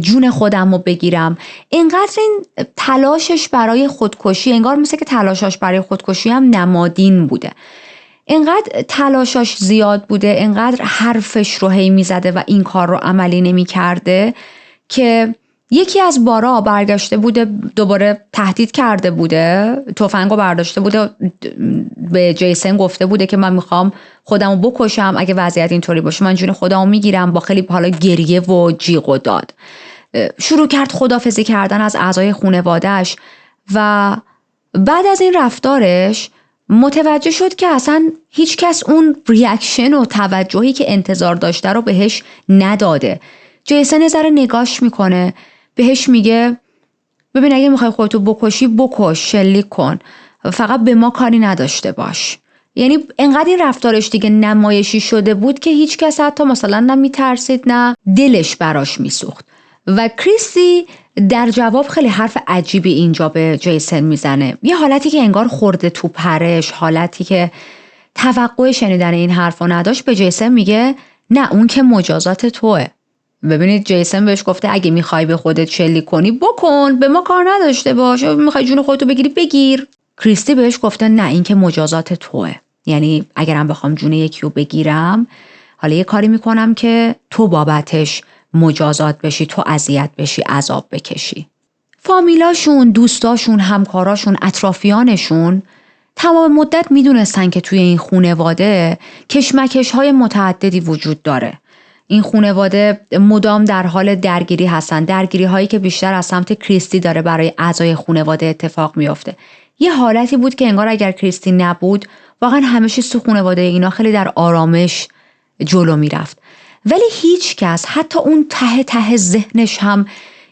جون خودم رو بگیرم. اینقدر این تلاشش برای خودکشی، انگار مثل که تلاشش برای خودکشی هم نمادین بوده. اینقدر تلاشش زیاد بوده، اینقدر حرفش رو هی میزده و این کار رو عملی نمیکرده که یکی از بارا برگشته بوده، دوباره تهدید کرده بوده، تفنگو برداشته بوده، به جیسن گفته بوده که من میخوام خودمو بکشم، اگه وضعیت اینطوری باشه من جون خودمو میگیرم، با خیلی حالا گریه و جیغ و داد. شروع کرد خداحافظی کردن از اعضای خانواده‌اش و بعد از این رفتارش متوجه شد که اصلا هیچ کس اون ریاکشن و توجهی که انتظار داشته رو بهش نداده. جیسن ذره نگاش میکنه، بهش میگه ببین اگه میخوای خودتو بکشی بکش، شلیک کن، فقط به ما کاری نداشته باش. یعنی انقدر این رفتارش دیگه نمایشی شده بود که هیچ کس حتی مثلا نه میترسید نه دلش براش میسوخت. و کریستی در جواب خیلی حرف عجیبی اینجا به جیسن میزنه، یه حالتی که انگار خورده تو پرش، حالتی که توقع شنیدن این حرفو نداشت. به جیسن میگه نه اون که مجازات توه. ببینید جیسن بهش گفته اگه میخوای به خودت شلیک کنی بکن، به ما کار نداشته باش، میخوای جون خودتو بگیری بگیر. کریستی بهش گفته نه این که مجازات توه، یعنی اگرم بخوام جون یکی رو بگیرم حالا یه کاری میکنم که تو بابتش مجازات بشی، تو اذیت بشی، عذاب بکشی. فامیلاشون، دوستاشون، همکاراشون، اطرافیانشون تمام مدت میدونستن که توی این خانواده کشمکش‌های متعددی وجود داره. این خانواده مدام در حال درگیری هستن، درگیری هایی که بیشتر از سمت کریستی داره برای اعضای خانواده اتفاق میفته. یه حالتی بود که انگار اگر کریستی نبود واقعا همه چیز تو خانواده اینا خیلی در آرامش جلو میرفت. ولی هیچ کس، حتی اون ته ذهنش هم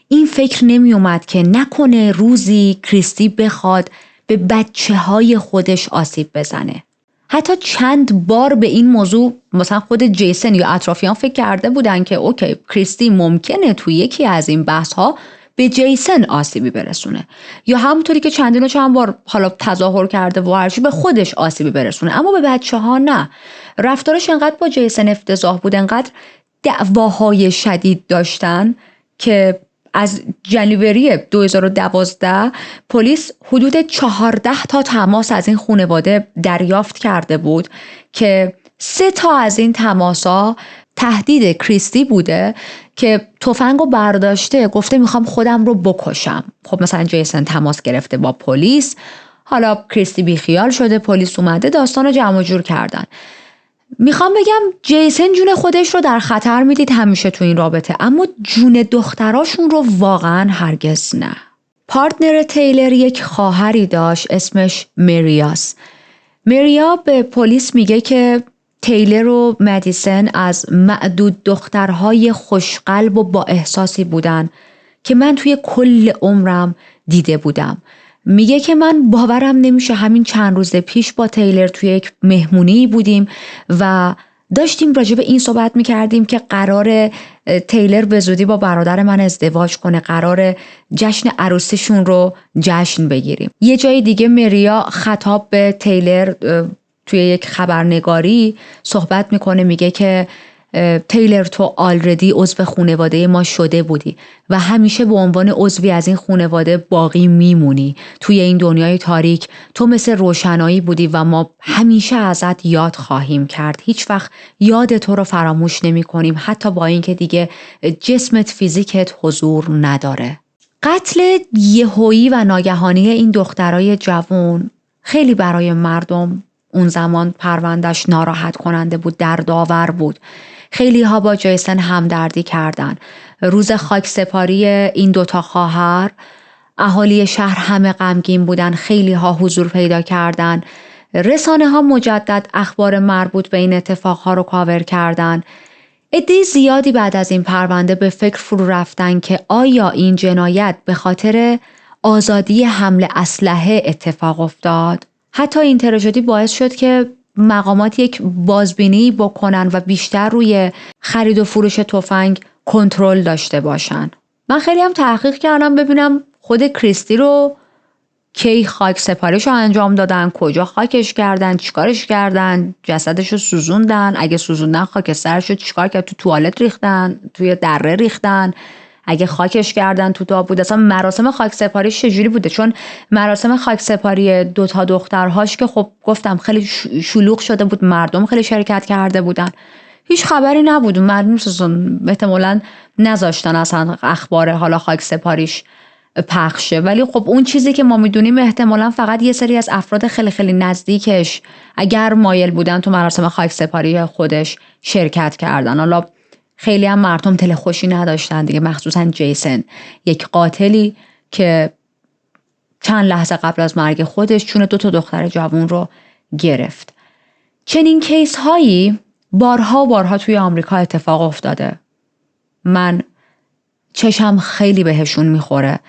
این فکر نمی اومد که نکنه روزی کریستی بخواد به بچه های خودش آسیب بزنه. حتی چند بار به این موضوع مثلا خود جیسن یا اطرافیان فکر کرده بودن که اوکی کریستی ممکنه توی یکی از این بحث ها به جیسن آسیبی برسونه، یا همونطوری که چندین و چند بار حالا تظاهر کرده و هرچی به خودش آسیبی برسونه، اما به بچه ها نه. رفتارش انقدر با جیسن افتضاح بود، انقدر دعواهای شدید داشتن که از جنوری 2012 پلیس حدود 14 تا تماس از این خانواده دریافت کرده بود که 3 تا از این تماسا تهدید کریستی بوده که تفنگو برداشته گفته میخوام خودم رو بکشم. خب مثلا جیسن تماس گرفته با پلیس، حالا کریستی بیخیال شده، پلیس اومده، داستان رو جمع جور کردن. میخوام بگم جیسن جون خودش رو در خطر میدید همیشه تو این رابطه، اما جون دختراشون رو واقعا هرگز نه. پارتنر تیلر یک خواهری داشت اسمش مریاس. مریا به پلیس میگه که تیلر و مدیسن از معدود دخترهای خوشقلب و با احساسی بودن که من توی کل عمرم دیده بودم. میگه که من باورم نمیشه همین چند روز پیش با تیلر توی یک مهمونی بودیم و داشتیم راجع به این صحبت میکردیم که قرار تیلر به زودی با برادر من ازدواج کنه، قرار جشن عروسیشون رو جشن بگیریم. یه جای دیگه مریا خطاب به تیلر توی یک خبرنگاری صحبت میکنه، میگه که تیلر تو آلردی عضو خانواده ما شده بودی و همیشه به عنوان عضوی از این خانواده باقی میمونی. توی این دنیای تاریک تو مثل روشنایی بودی و ما همیشه ازت یاد خواهیم کرد. هیچ وقت یاد تو رو فراموش نمی کنیم، حتی با اینکه دیگه جسمت، فیزیکت حضور نداره. قتل یهویی و ناگهانی این دخترای جوان خیلی برای مردم اون زمان پروندهش ناراحت کننده بود، دردآور بود. خیلی ها با جیسن همدردی کردن. روز خاکسپاری این دوتا خواهر اهالی شهر همه غمگین بودن، خیلی ها حضور پیدا کردن. رسانه ها مجدد اخبار مربوط به این اتفاقها رو کاور کردن. عده زیادی بعد از این پرونده به فکر فرو رفتن که آیا این جنایت به خاطر آزادی حمل اسلحه اتفاق افتاد؟ حتی این تراژدی باعث شد که مقامات یک بازبینی بکنن و بیشتر روی خرید و فروش تفنگ کنترل داشته باشن. من خیلی هم تحقیق کردم ببینم خود کریستی رو کی خاک سپاریش رو انجام دادن، کجا خاکش کردن، چیکارش کردن، جسدش رو سوزوندن، اگه سوزوندن خاکسترش رو چیکار کرد، تو توالت ریختن، توی دره ریختن، اگه خاکش کردن تو داب بود. اصلا مراسم خاک سپاریش چجوری بوده؟ چون مراسم خاک سپاری دوتا دخترهاش که خب گفتم خیلی شلوغ شده بود، مردم خیلی شرکت کرده بودن، هیچ خبری نبود. مردم احتمالاً نذاشتن اصلا اخبار حالا خاک سپاریش پخشه. ولی خب اون چیزی که ما میدونیم احتمالاً فقط یه سری از افراد خیلی خیلی نزدیکش اگر مایل بودن تو مراسم خاک سپاری خودش شرکت کردن. حالا خیلی هم مردم دل خوشی نداشتن دیگه، مخصوصا جیسن، یک قاتلی که چند لحظه قبل از مرگ خودش چون دوتا دختر جوان رو گرفت. چنین کیس هایی بارها و بارها توی آمریکا اتفاق افتاده. من چشم خیلی بهشون میخوره.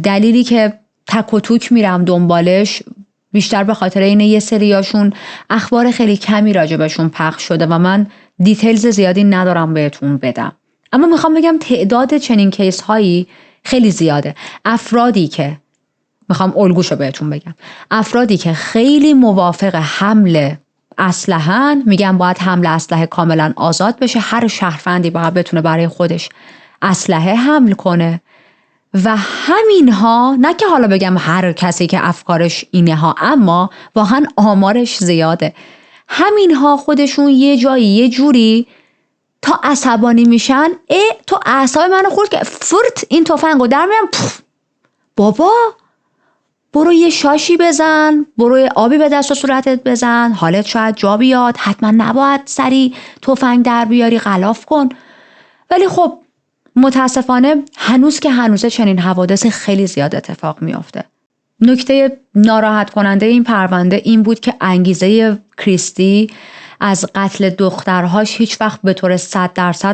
دلیلی که تک و توک میرم دنبالش بیشتر به خاطر اینه یه سریاشون اخبار خیلی کمی راجبشون پخش شده و من دیتیلز زیادی ندارم بهتون بدم. اما میخوام بگم تعداد چنین کیس هایی خیلی زیاده. افرادی که میخوام الگوشو بهتون بگم، افرادی که خیلی موافق حمل اسلحه‌ن میگن باید حمل اسلحه کاملا آزاد بشه، هر شهروندی باید بتونه برای خودش اسلحه حمل کنه. و همینها، نه که حالا بگم هر کسی که افکارش اینه ها، اما واقعا آمارش زیاده، همینها خودشون یه جایی یه جوری تا عصبانی میشن، تو اعصاب منو خورد که فرت این تفنگو در میارم، بابا برو یه شاشی بزن، برو آبی به دست و صورتت بزن، حالت شاید جا بیاد، حتما نباید سری تفنگ در بیاری، غلاف کن. ولی خب متاسفانه هنوز که هنوزه چنین حوادث خیلی زیاد اتفاق میافته. نکته ناراحت کننده این پرونده این بود که انگیزه کریستی از قتل دخترهاش هیچ وقت به طور 100%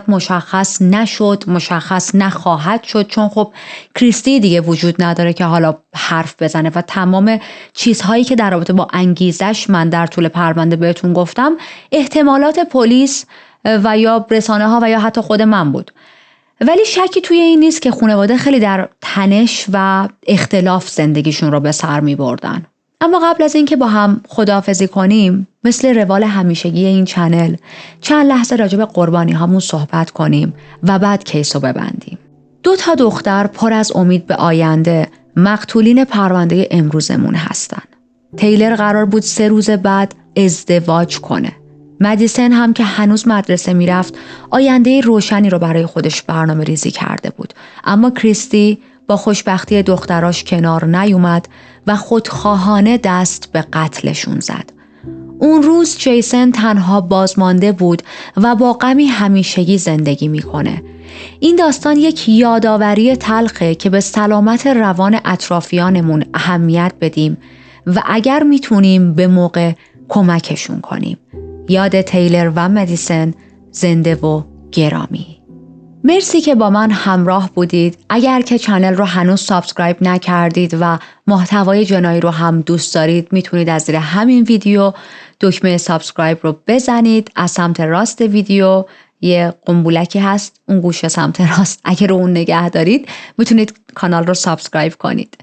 مشخص نشد، مشخص نخواهد شد، چون خب کریستی دیگه وجود نداره که حالا حرف بزنه و تمام چیزهایی که در رابطه با انگیزش من در طول پرونده بهتون گفتم احتمالات پلیس و یا رسانه ها و یا حتی خود من بود. ولی شکی توی این نیست که خانواده خیلی در تنش و اختلاف زندگیشون رو به سر می بردن. اما قبل از اینکه با هم خداحافظی کنیم، مثل روال همیشگی این چنل چند لحظه راجع به قربانی هامون صحبت کنیم و بعد کیس رو ببندیم. 2 دختر پر از امید به آینده مقتولین پرونده امروزمون هستن. تیلر قرار بود 3 روز بعد ازدواج کنه. مدیسن هم که هنوز مدرسه میرفت آینده روشنی رو برای خودش برنامه ریزی کرده بود. اما کریستی با خوشبختی دختراش کنار نیومد و خودخواهانه دست به قتلشون زد. اون روز جیسن تنها بازمانده بود و با غمی همیشگی زندگی میکنه. این داستان یک یادآوری تلخه که به سلامت روان اطرافیانمون اهمیت بدیم و اگر میتونیم به موقع کمکشون کنیم. یاد تیلر و مدیسن زنده و گرامی. مرسی که با من همراه بودید. اگر که چنل رو هنوز سابسکرایب نکردید و محتوای جنایی رو هم دوست دارید میتونید از زیر همین ویدیو دکمه سابسکرایب رو بزنید. از سمت راست ویدیو یه قنبولکی هست، اون گوشه سمت راست، اگر رو اون نگه دارید میتونید کانال رو سابسکرایب کنید.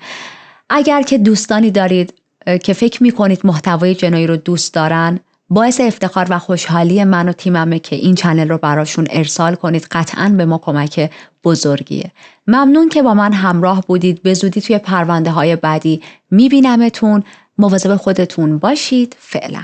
اگر که دوستانی دارید که فکر میکنید محتوای جنایی رو دوست دارن، باعث افتخار و خوشحالی من و تیممه که این چنل رو براشون ارسال کنید. قطعاً به ما کمک بزرگیه. ممنون که با من همراه بودید. به زودی توی پرونده های بعدی میبینمتون. مواظب خودتون باشید. فعلاً.